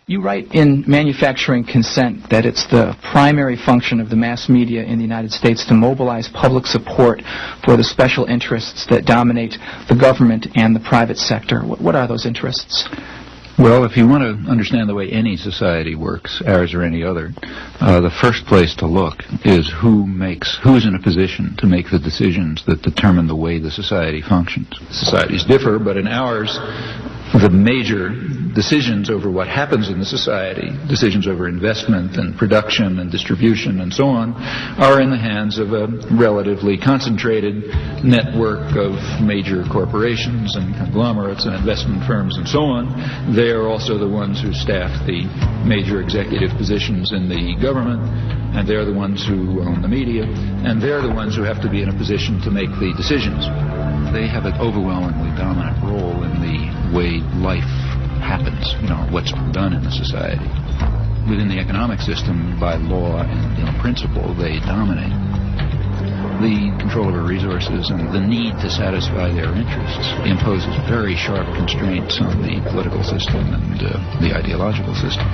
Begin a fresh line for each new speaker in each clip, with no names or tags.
You write in Manufacturing Consent that it's the primary function of the mass media in the United States to mobilize public support for the special interests that dominate the government and the private sector. What are those interests?
Well, if you want to understand the way any society works, ours or any other, the first place to look is who's in a position to make the decisions that determine the way the society functions. Societies differ, but in ours, the major decisions over what happens in the society, decisions over investment and production and distribution and so on, are in the hands of a relatively concentrated network of major corporations and conglomerates and investment firms and so on. They are also the ones who staff the major executive positions in the government, and they're the ones who own the media, and they're the ones who have to be in a position to make the decisions. They have an overwhelmingly dominant role in the way life happens, what's done in the society. Within the economic system, by law and in principle, they dominate. The control over resources and the need to satisfy their interests imposes very sharp constraints on the political system and the ideological system.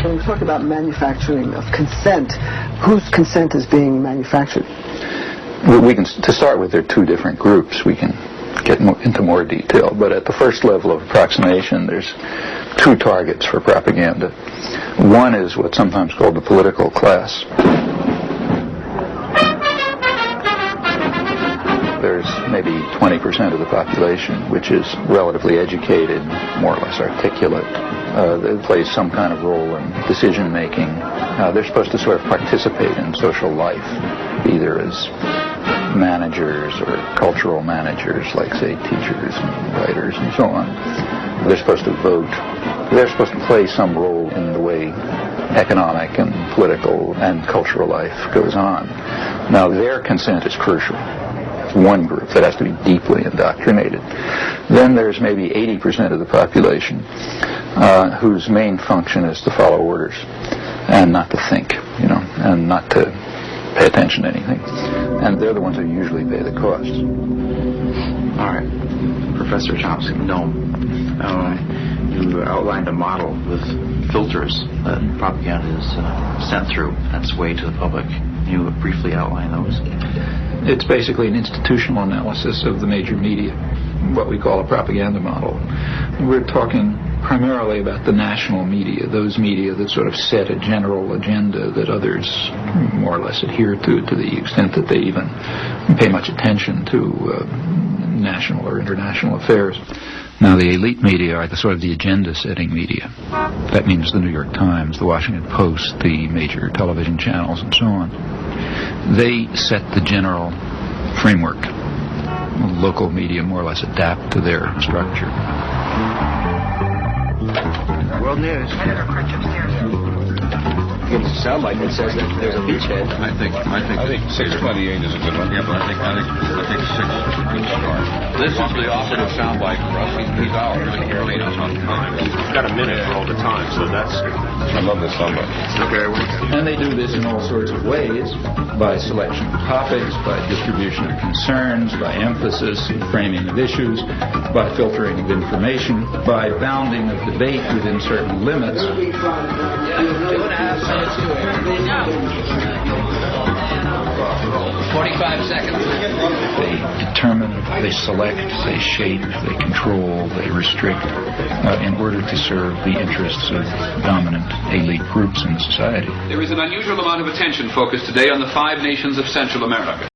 When we talk about manufacturing of consent, whose consent is being manufactured?
To start with, there are two different groups. We can get into more detail, but at the first level of approximation, there's two targets for propaganda. One is what's sometimes called the political class. There's maybe 20% of the population which is relatively educated, more or less articulate. They play some kind of role in decision making. They're supposed to sort of participate in social life, either as managers or cultural managers, like, say, teachers and writers and so on. They're supposed to vote. They're supposed to play some role in the way economic and political and cultural life goes on. Now, their consent is crucial. One group that has to be deeply indoctrinated. Then there's maybe 80% of the population whose main function is to follow orders and not to think, and not to pay attention to anything. And they're the ones who usually pay the cost.
All right. Professor Chomsky, you outlined a model with filters that propaganda is sent through. That's way to the public. Can you briefly outline those?
It's basically an institutional analysis of the major media, what we call a propaganda model. We're talking primarily about the national media, those media that sort of set a general agenda that others more or less adhere to the extent that they even pay much attention to national or international affairs. Now, the elite media are the agenda-setting media. That means the New York Times, the Washington Post, the major television channels, and so on. They set the general framework. Local media more or less adapt to their structure.
World News.
It sounds like it says that there's a beachhead.
I think 628 is a good one. Yeah, but I think 6 is a good start. This is the operative soundbite for us. He's ours. He's late us on time.
We've got a minute for all the time, so that's...
I love this soundbite.
Okay.
And they do this in all sorts of ways, by selection of topics, by distribution of concerns, by emphasis and framing of issues, by filtering of information, by bounding of debate within certain limits.
45 seconds.
They determine, they select, they shape, they control, they restrict in order to serve the interests of dominant elite groups in society.
There is an unusual amount of attention focused today on the 5 nations of Central America.